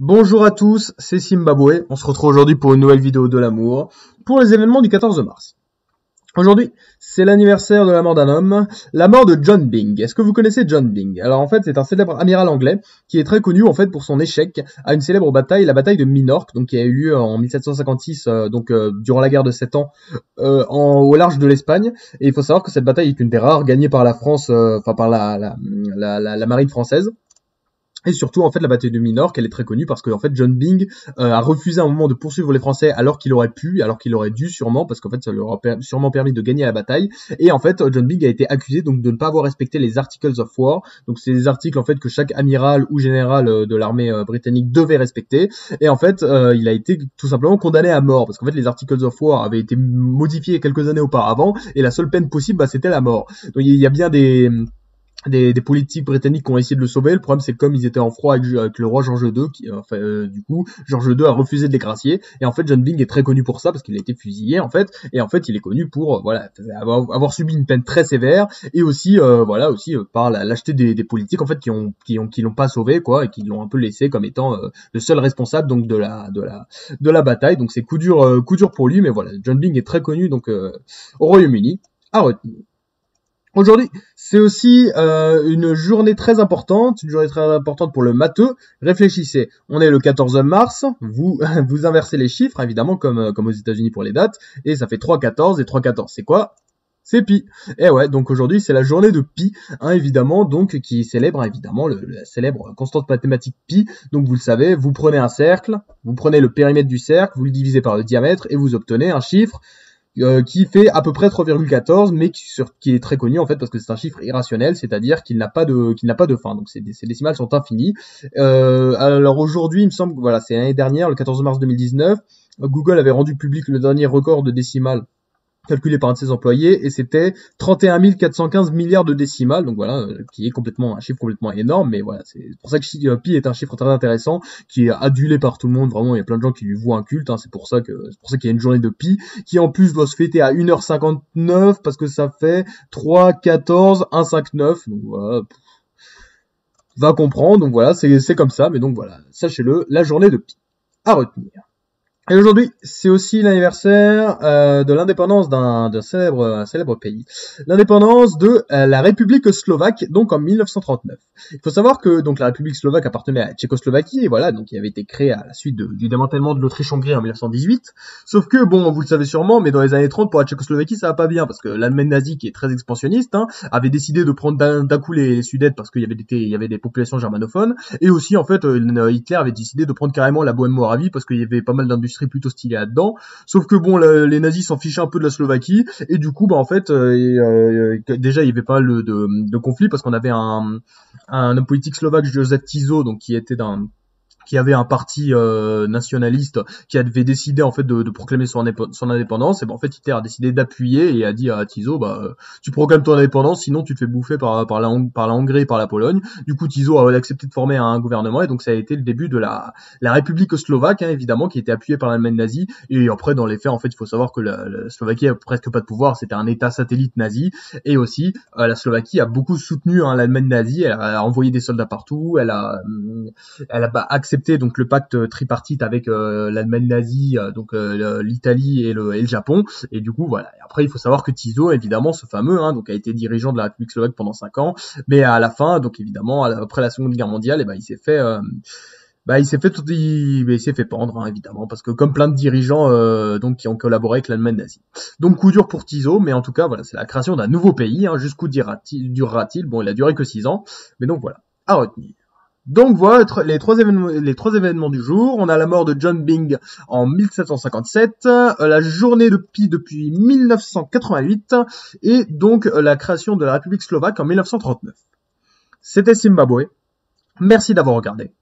Bonjour à tous, c'est Zimbabwe. On se retrouve aujourd'hui pour une nouvelle vidéo de l'amour, pour les événements du 14 mars. Aujourd'hui, c'est l'anniversaire de la mort d'un homme, la mort de John Byng. Est-ce que vous connaissez John Byng? Alors en fait, c'est un célèbre amiral anglais qui est très connu en fait pour son échec à une célèbre bataille, la bataille de Minorque, donc qui a eu lieu en 1756, durant la guerre de 7 ans, au large de l'Espagne. Et il faut savoir que cette bataille est une des rares gagnées par la France, par la marine française. Et surtout, en fait, la bataille de Minorque, elle est très connue parce que, en fait, John Byng a refusé à un moment de poursuivre les Français alors qu'il aurait pu, alors qu'il aurait dû sûrement, parce qu'en fait, ça leur a sûrement permis de gagner la bataille. Et en fait, John Byng a été accusé donc de ne pas avoir respecté les Articles of War. Donc, c'est des articles en fait que chaque amiral ou général de l'armée britannique devait respecter. Et en fait, il a été tout simplement condamné à mort parce qu'en fait, les Articles of War avaient été modifiés quelques années auparavant et la seule peine possible, c'était la mort. Donc, il y a bien des politiques britanniques qui ont essayé de le sauver. Le problème, c'est que comme ils étaient en froid avec le roi George II, du coup, George II a refusé de les gracier. Et en fait, John Byng est très connu pour ça parce qu'il a été fusillé en fait. Et en fait, il est connu pour avoir subi une peine très sévère et aussi par la lâcheté des politiques en fait qui l'ont pas sauvé quoi et qui l'ont un peu laissé comme étant le seul responsable donc de la bataille. Donc c'est coup dur pour lui, mais voilà, John Byng est très connu donc au Royaume-Uni à retenir. Aujourd'hui, c'est aussi une journée très importante pour le matheux. Réfléchissez, on est le 14 mars, vous inversez les chiffres, évidemment, comme aux États-Unis pour les dates, et ça fait 3,14, et 3,14, c'est quoi? C'est pi. Et ouais, donc aujourd'hui, c'est la journée de pi, évidemment, donc qui célèbre, évidemment, la célèbre constante mathématique pi. Donc vous le savez, vous prenez un cercle, vous prenez le périmètre du cercle, vous le divisez par le diamètre, et vous obtenez un chiffre qui fait à peu près 3,14, mais qui est très connu en fait parce que c'est un chiffre irrationnel, c'est-à-dire qu'il n'a pas de fin. Donc ces décimales sont infinies. Alors aujourd'hui, il me semble que voilà, c'est l'année dernière, le 14 mars 2019, Google avait rendu public le dernier record de décimales calculé par un de ses employés, et c'était 31 415 milliards de décimales, donc voilà, qui est un chiffre complètement énorme, mais voilà, c'est pour ça que pi est un chiffre très intéressant, qui est adulé par tout le monde, vraiment, il y a plein de gens qui lui vouent un culte, c'est pour ça qu'il y a une journée de pi, qui en plus doit se fêter à 1h59, parce que ça fait 3, 14, 1, 5, 9, donc voilà, va comprendre, donc voilà, c'est comme ça, mais donc voilà, sachez-le, la journée de pi, à retenir. Et aujourd'hui, c'est aussi l'anniversaire de l'indépendance d'un célèbre pays. L'indépendance de la République slovaque, donc en 1939. Il faut savoir que donc la République slovaque appartenait à la Tchécoslovaquie, et voilà, donc il avait été créé à la suite du démantèlement de l'Autriche-Hongrie en 1918. Sauf que, bon, vous le savez sûrement, mais dans les années 30, pour la Tchécoslovaquie, ça va pas bien, parce que l'Allemagne nazie, qui est très expansionniste, avait décidé de prendre d'un coup les Sudètes, parce qu'il y avait des populations germanophones, et aussi, en fait, Hitler avait décidé de prendre carrément la Bohème-Moravie, parce qu'il y avait pas mal d'industries plutôt stylé là-dedans, sauf que bon, les nazis s'en fichaient un peu de la Slovaquie, et du coup, en fait, déjà, il y avait pas mal de conflits, parce qu'on avait un homme politique slovaque, Josef Tiso, donc qui avait un parti nationaliste qui avait décidé en fait de proclamer son indépendance, et en fait Hitler a décidé d'appuyer et a dit à Tiso tu proclames ton indépendance, sinon tu te fais bouffer par la Hongrie et par la Pologne. Du coup Tiso a accepté de former un gouvernement, et donc ça a été le début de la République slovaque, évidemment, qui était appuyée par l'Allemagne nazie. Et après, dans les faits, en fait, il faut savoir que la Slovaquie a presque pas de pouvoir, c'était un état satellite nazi, et aussi la Slovaquie a beaucoup soutenu l'Allemagne nazie, elle a envoyé des soldats partout, elle a accepté donc le pacte tripartite avec l'Allemagne nazie, l'Italie et le Japon, et du coup voilà. Et après, il faut savoir que Tiso, évidemment, ce fameux, donc a été dirigeant de la République slovaque pendant 5 ans, mais à la fin, donc évidemment après la Seconde Guerre mondiale, il s'est fait pendre, évidemment, parce que comme plein de dirigeants donc qui ont collaboré avec l'Allemagne nazie. Donc coup dur pour Tiso, mais en tout cas voilà, c'est la création d'un nouveau pays. Jusqu'où durera-t-il? Bon, il a duré que 6 ans, mais donc voilà, à retenir. Donc voilà les trois événements du jour. On a la mort de John Byng en 1757, la journée de pi depuis 1988, et donc la création de la République slovaque en 1939. C'était Zimbabwe. Merci d'avoir regardé.